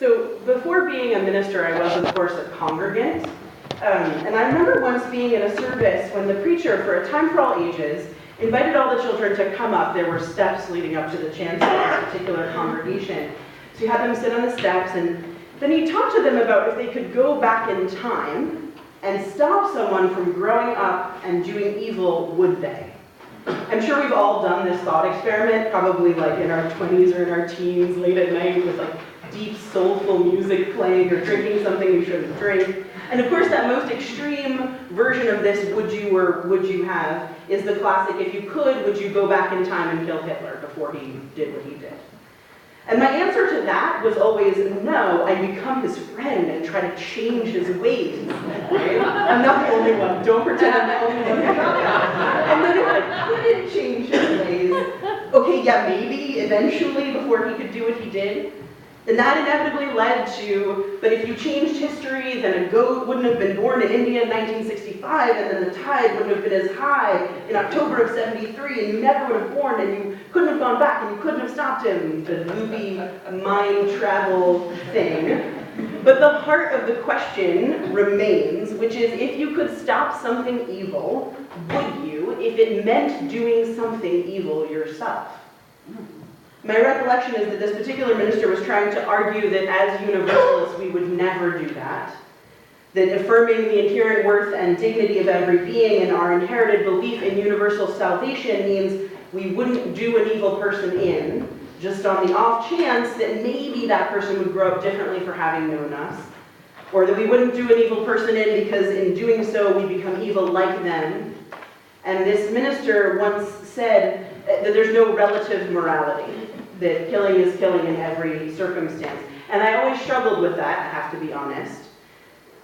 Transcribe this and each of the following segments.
So before being a minister, I was, of course, a congregant. And I remember once being in a service when the preacher, for A Time for All Ages, invited all the children to come up. There were steps leading up to the chancel of this particular congregation. So he had them sit on the steps, and then he talked to them about if they could go back in time and stop someone from growing up and doing evil, would they? I'm sure we've all done this thought experiment, probably like in our 20s or in our teens, late at night with like deep soulful music playing or drinking something we shouldn't drink. And of course that most extreme version of this would you or would you have is the classic, if you could, would you go back in time and kill Hitler before he did what he did? And my answer to that was always no, I'd become his friend and try to change his ways. Right? I'm not the only one, don't pretend I'm the only one. And then if I couldn't change his ways, okay, yeah, maybe eventually before he could do what he did, then that inevitably led to, but if you changed history, then a goat wouldn't have been born in India in 1965, and then the tide wouldn't have been as high in October of 73, and you never would have born, and you couldn't have gone back, and you couldn't have stopped him, the movie mind travel thing. But the heart of the question remains, which is, if you could stop something evil, would you, if it meant doing something evil yourself? My recollection is that this particular minister was trying to argue that as Universalists we would never do that affirming the inherent worth and dignity of every being and our inherited belief in universal salvation means we wouldn't do an evil person in, just on the off chance that maybe that person would grow up differently for having known us, or that we wouldn't do an evil person in because in doing so we become evil like them. And this minister once said that there's no relative morality, that killing is killing in every circumstance. And I always struggled with that, I have to be honest.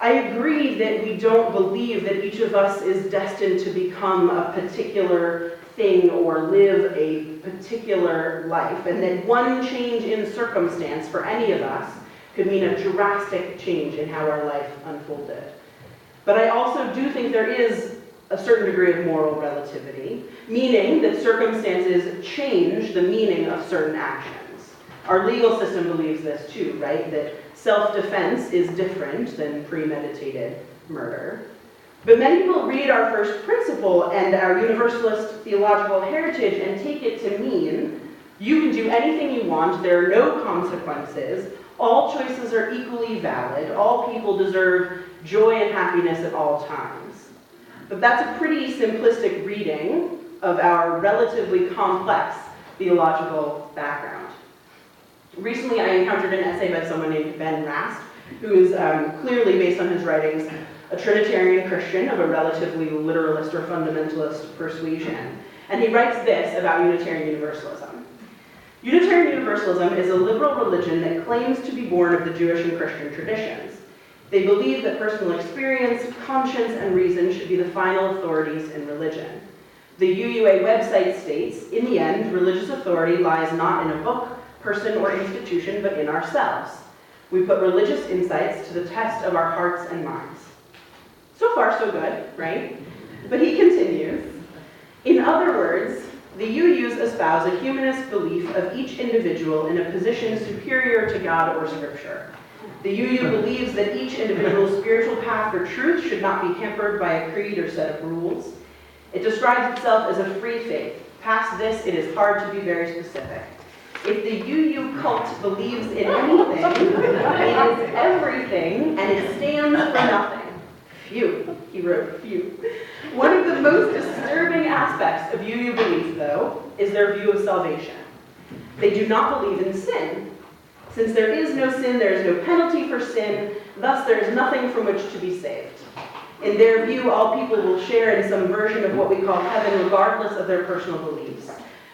I agree that we don't believe that each of us is destined to become a particular thing or live a particular life, and that one change in circumstance for any of us could mean a drastic change in how our life unfolded. But I also do think there is a certain degree of moral relativity, meaning that circumstances change the meaning of certain actions. Our legal system believes this too, right? That self-defense is different than premeditated murder. But many people read our first principle and our universalist theological heritage and take it to mean you can do anything you want, there are no consequences, all choices are equally valid, all people deserve joy and happiness at all times. But that's a pretty simplistic reading of our relatively complex theological background. Recently, I encountered an essay by someone named Ben Rast, who is clearly, based on his writings, a Trinitarian Christian of a relatively literalist or fundamentalist persuasion. And he writes this about Unitarian Universalism. Unitarian Universalism is a liberal religion that claims to be born of the Jewish and Christian traditions. They believe that personal experience, conscience, and reason should be the final authorities in religion. The UUA website states, in the end, religious authority lies not in a book, person, or institution, but in ourselves. We put religious insights to the test of our hearts and minds. So far, so good, right? But he continues, in other words, the UUs espouse a humanist belief of each individual in a position superior to God or Scripture. The UU believes that each individual's spiritual path or truth should not be hampered by a creed or set of rules. It describes itself as a free faith. Past this, it is hard to be very specific. If the UU cult believes in anything, it is everything, and it stands for nothing. Phew, he wrote, phew. One of the most disturbing aspects of UU belief, though, is their view of salvation. They do not believe in sin. Since there is no sin, there is no penalty for sin, thus there is nothing from which to be saved. In their view, all people will share in some version of what we call heaven regardless of their personal beliefs.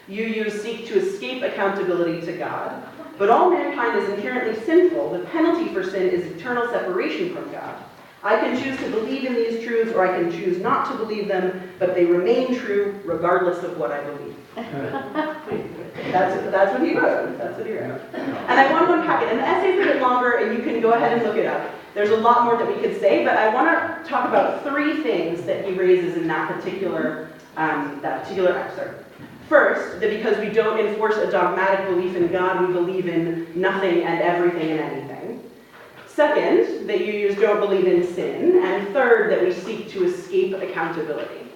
UUs seek to escape accountability to God, but all mankind is inherently sinful. The penalty for sin is eternal separation from God. I can choose to believe in these truths or I can choose not to believe them, but they remain true regardless of what I believe. That's what he wrote. That's what he wrote. And I want to unpack it. And the essay's a bit longer, and you can go ahead and look it up. There's a lot more that we could say, but I want to talk about three things that he raises in that particular excerpt. First, that because we don't enforce a dogmatic belief in God, we believe in nothing and everything and anything. Second, that you don't believe in sin. And third, that we seek to escape accountability.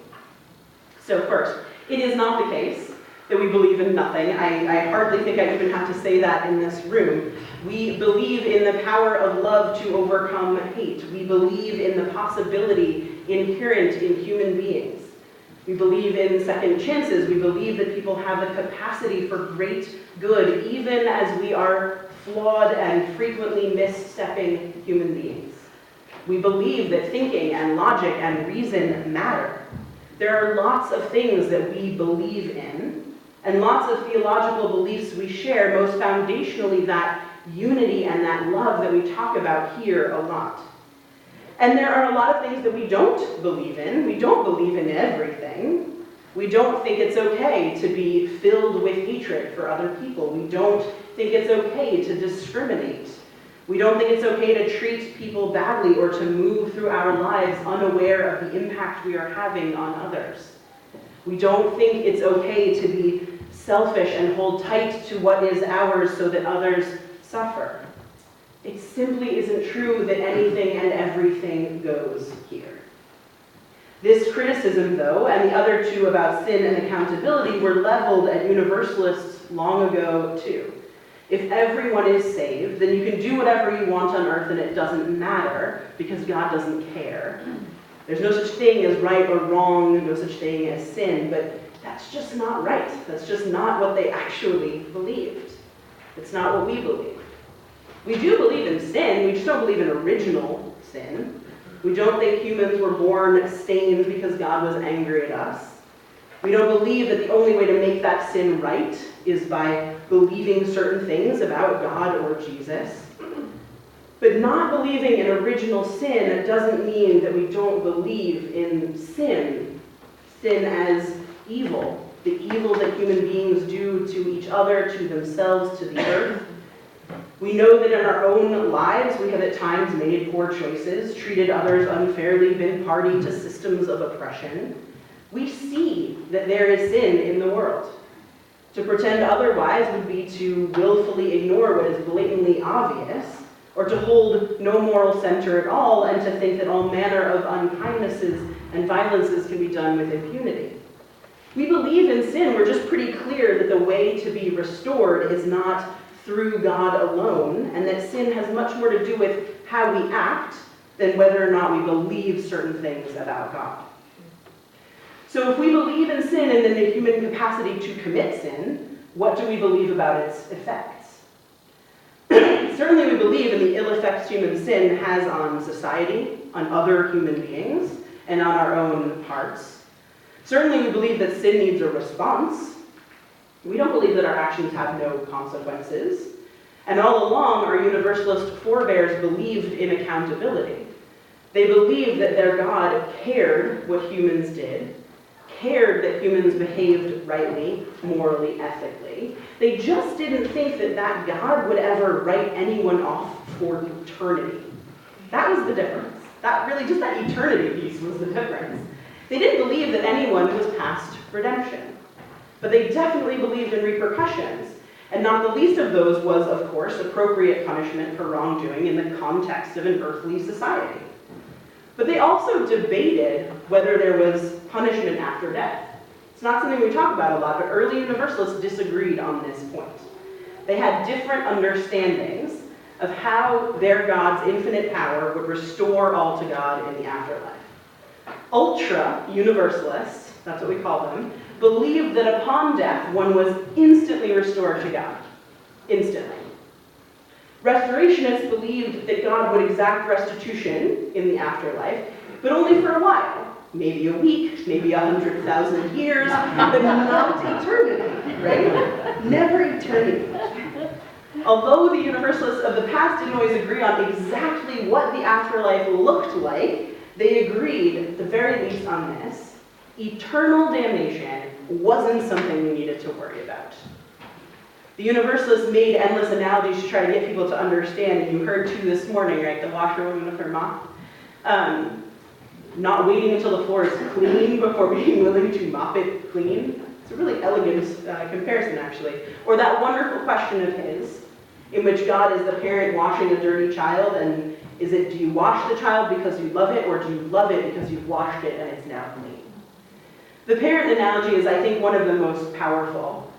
So first, it is not the case that we believe in nothing. I hardly think I even have to say that in this room. We believe in the power of love to overcome hate. We believe in the possibility inherent in human beings. We believe in second chances. We believe that people have the capacity for great good, even as we are flawed and frequently misstepping human beings. We believe that thinking and logic and reason matter. There are lots of things that we believe in, and lots of theological beliefs we share, most foundationally that unity and that love that we talk about here a lot. And there are a lot of things that we don't believe in. We don't believe in everything. We don't think it's okay to be filled with hatred for other people. We don't think it's okay to discriminate. We don't think it's okay to treat people badly or to move through our lives unaware of the impact we are having on others. We don't think it's okay to be selfish and hold tight to what is ours so that others suffer. It simply isn't true that anything and everything goes here. This criticism, though, and the other two about sin and accountability were leveled at Universalists long ago, too. If everyone is saved, then you can do whatever you want on earth and it doesn't matter because God doesn't care. There's no such thing as right or wrong, no such thing as sin, but that's just not right. That's just not what they actually believed. It's not what we believe. We do believe in sin, we just don't believe in original sin. We don't think humans were born stained because God was angry at us. We don't believe that the only way to make that sin right is by believing certain things about God or Jesus. But not believing in original sin doesn't mean that we don't believe in sin. Sin as evil. The evil that human beings do to each other, to themselves, to the earth. We know that in our own lives we have at times made poor choices, treated others unfairly, been party to systems of oppression. We see that there is sin in the world. To pretend otherwise would be to willfully ignore what is blatantly obvious, or to hold no moral center at all and to think that all manner of unkindnesses and violences can be done with impunity. We believe in sin. We're just pretty clear that the way to be restored is not through God alone, and that sin has much more to do with how we act than whether or not we believe certain things about God. So if we believe in sin and in the human capacity to commit sin, what do we believe about its effects? Certainly we believe in the ill effects human sin has on society, on other human beings, and on our own hearts. Certainly we believe that sin needs a response. We don't believe that our actions have no consequences. And all along, our Universalist forebears believed in accountability. They believed that their God cared what humans did, cared that humans behaved rightly, morally, ethically. They just didn't think that that God would ever write anyone off for eternity. That was the difference. That eternity piece was the difference. They didn't believe that anyone was past redemption. But they definitely believed in repercussions, and not the least of those was, of course, appropriate punishment for wrongdoing in the context of an earthly society. But they also debated whether there was punishment after death. It's not something we talk about a lot, but early Universalists disagreed on this point. They had different understandings of how their God's infinite power would restore all to God in the afterlife. Ultra-Universalists, that's what we call them, believed that upon death, one was instantly restored to God. Instantly. Restorationists believed that God would exact restitution in the afterlife, but only for a while. Maybe a week, maybe 100,000 years, but not eternity, right? Never eternity. Although the Universalists of the past didn't always agree on exactly what the afterlife looked like, they agreed, at the very least on this, eternal damnation wasn't something we needed to worry about. The Universalists made endless analogies to try to get people to understand, and you heard two this morning, right? The washerwoman with her mop. Not waiting until the floor is clean before being willing to mop it clean. It's a really elegant comparison, actually. Or that wonderful question of his, in which God is the parent washing a dirty child, and do you wash the child because you love it, or do you love it because you've washed it and it's now clean? The parent analogy is, I think, one of the most powerful.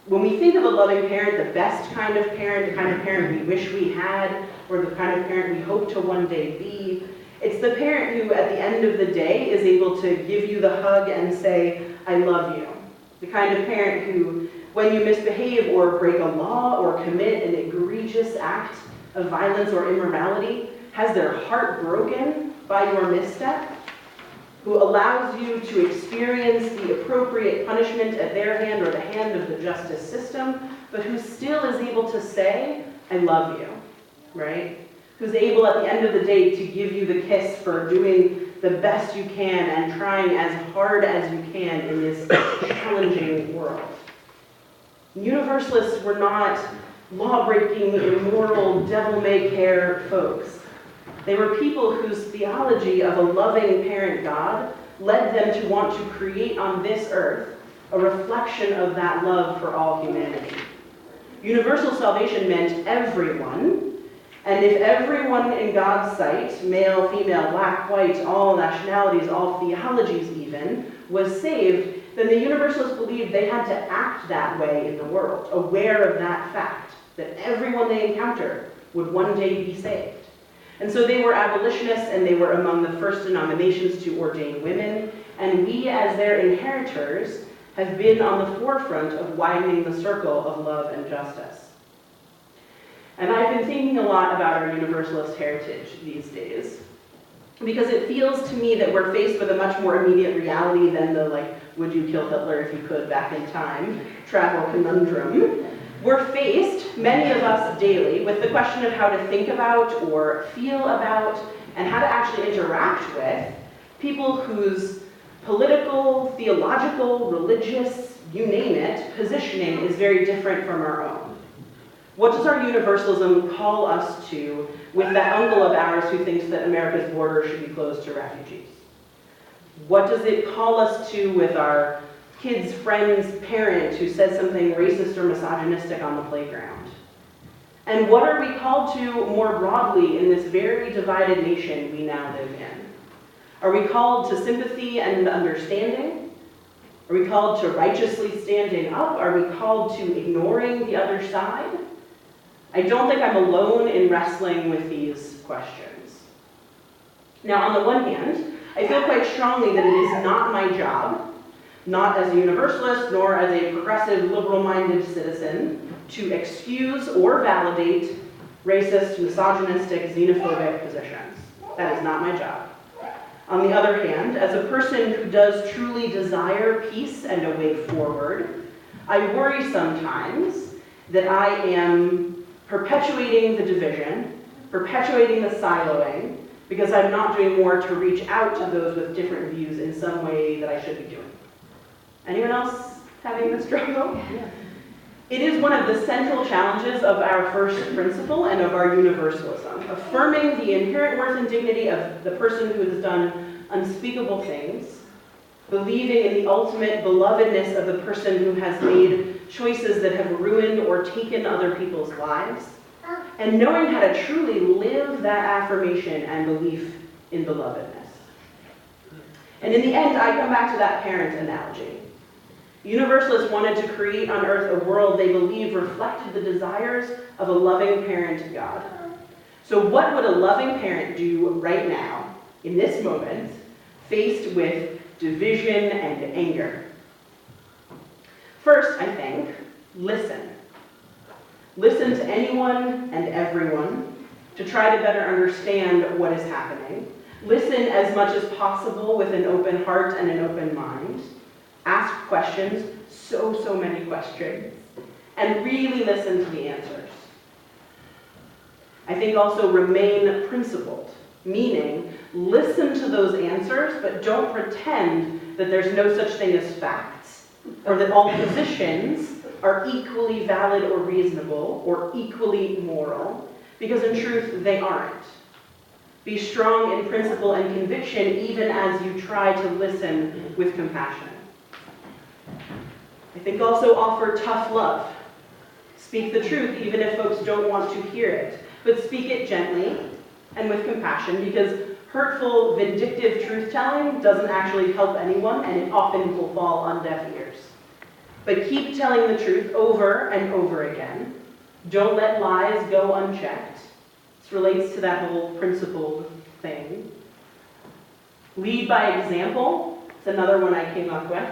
When we think of a loving parent, the best kind of parent, the kind of parent we wish we had, or the kind of parent we hope to one day be, it's the parent who, at the end of the day, is able to give you the hug and say, I love you. The kind of parent who, when you misbehave or break a law or commit an egregious act of violence or immorality, has their heart broken by your misstep, who allows you to experience the appropriate punishment at their hand or the hand of the justice system, but who still is able to say, I love you, right? Who's able at the end of the day to give you the kiss for doing the best you can and trying as hard as you can in this challenging world. Universalists were not law-breaking, immoral, devil-may-care folks. They were people whose theology of a loving parent God led them to want to create on this earth a reflection of that love for all humanity. Universal salvation meant everyone, and if everyone in God's sight, male, female, black, white, all nationalities, all theologies even, was saved, then the Universalists believed they had to act that way in the world, aware of that fact, that everyone they encountered would one day be saved. And so they were abolitionists, and they were among the first denominations to ordain women, and we, as their inheritors, have been on the forefront of widening the circle of love and justice. And I've been thinking a lot about our Universalist heritage these days, because it feels to me that we're faced with a much more immediate reality than the, would you kill Hitler if you could back in time, travel conundrum. We're faced, many of us daily, with the question of how to think about or feel about and how to actually interact with people whose political, theological, religious, you name it, positioning is very different from our own. What does our universalism call us to with that uncle of ours who thinks that America's border should be closed to refugees? What does it call us to with our kid's friend's parent who says something racist or misogynistic on the playground? And what are we called to more broadly in this very divided nation we now live in? Are we called to sympathy and understanding? Are we called to righteously standing up? Are we called to ignoring the other side? I don't think I'm alone in wrestling with these questions. Now, on the one hand, I feel quite strongly that it is not my job, not as a universalist nor as a progressive, liberal-minded citizen, to excuse or validate racist, misogynistic, xenophobic positions. That is not my job. On the other hand, as a person who does truly desire peace and a way forward, I worry sometimes that I am perpetuating the division, perpetuating the siloing, because I'm not doing more to reach out to those with different views in some way that I should be doing. Anyone else having this struggle? Yeah. It is one of the central challenges of our first principle and of our universalism, affirming the inherent worth and dignity of the person who has done unspeakable things, believing in the ultimate belovedness of the person who has made choices that have ruined or taken other people's lives, and knowing how to truly live that affirmation and belief in belovedness. And in the end, I come back to that parent analogy. Universalists wanted to create on earth a world they believe reflected the desires of a loving parent God. So what would a loving parent do right now, in this moment, faced with division and anger? First, I think, listen. Listen to anyone and everyone to try to better understand what is happening. Listen as much as possible with an open heart and an open mind. Ask questions, so many questions, and really listen to the answers. I think also remain principled, meaning listen to those answers, but don't pretend that there's no such thing as facts, or that all positions are equally valid or reasonable, or equally moral, because in truth, they aren't. Be strong in principle and conviction, even as you try to listen with compassion. I think also offer tough love. Speak the truth even if folks don't want to hear it, but speak it gently and with compassion, because hurtful, vindictive truth-telling doesn't actually help anyone, and it often will fall on deaf ears. But keep telling the truth over and over again. Don't let lies go unchecked. This relates to that whole principled thing. Lead by example. It's another one I came up with.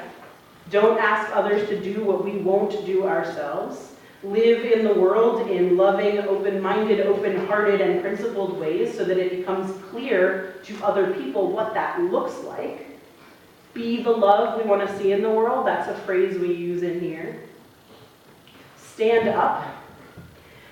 Don't ask others to do what we won't do ourselves. Live in the world in loving, open-minded, open-hearted, and principled ways so that it becomes clear to other people what that looks like. Be the love we want to see in the world. That's a phrase we use in here. Stand up.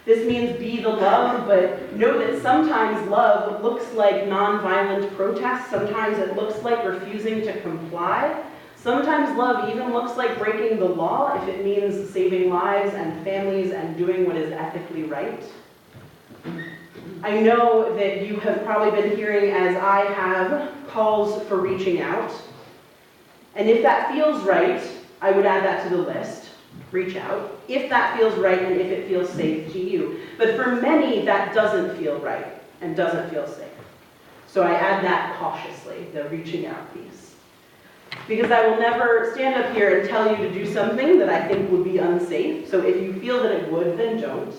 This means be the love, but know that sometimes love looks like nonviolent protest. Sometimes it looks like refusing to comply. Sometimes love even looks like breaking the law if it means saving lives and families and doing what is ethically right. I know that you have probably been hearing, as I have, calls for reaching out. And if that feels right, I would add that to the list. Reach out. If that feels right and if it feels safe to you. But for many, that doesn't feel right and doesn't feel safe. So I add that cautiously, the reaching out piece. Because I will never stand up here and tell you to do something that I think would be unsafe. So if you feel that it would, then don't.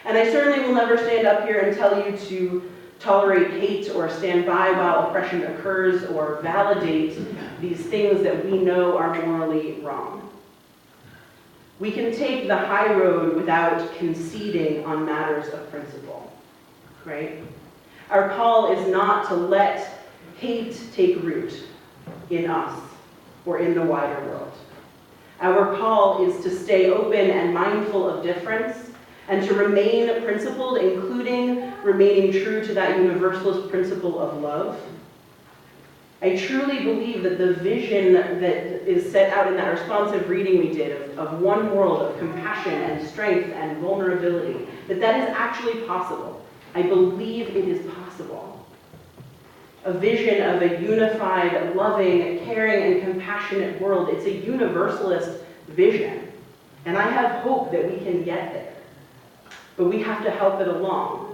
And I certainly will never stand up here and tell you to tolerate hate or stand by while oppression occurs or validate these things that we know are morally wrong. We can take the high road without conceding on matters of principle, right? Our call is not to let hate take root in us or in the wider world. Our call is to stay open and mindful of difference and to remain principled, including remaining true to that universalist principle of love. I truly believe that the vision that is set out in that responsive reading we did of one world of compassion and strength and vulnerability, that is actually possible. I believe it is possible. A vision of a unified, loving, caring, and compassionate world. It's a universalist vision. And I have hope that we can get there. But we have to help it along.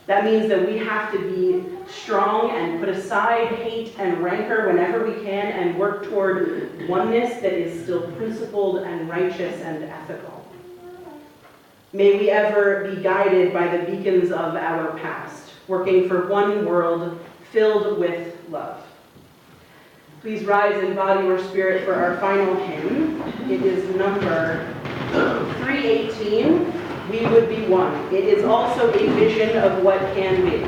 That means that we have to be strong and put aside hate and rancor whenever we can and work toward oneness that is still principled and righteous and ethical. May we ever be guided by the beacons of our past, working for one world filled with love. Please rise in body or spirit for our final hymn. It is number 318. We would be one. It is also a vision of what can be.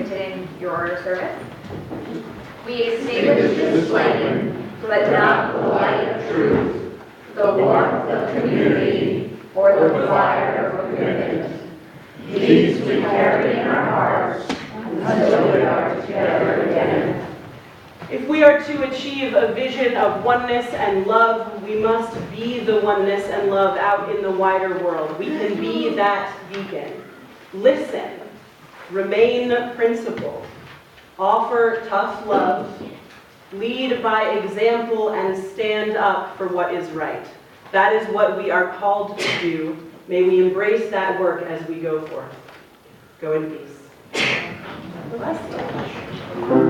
strengthen your service. We extinguish this flame, but not the light of truth, the warmth of community, or the fire of commitment. These we carry in our hearts until we are together again. If we are to achieve a vision of oneness and love, we must be the oneness and love out in the wider world. We can be that beacon. Listen, remain principled, offer tough love, lead by example, and stand up for what is right. That is what we are called to do. May we embrace that work as we go forth. Go in peace. Bless you.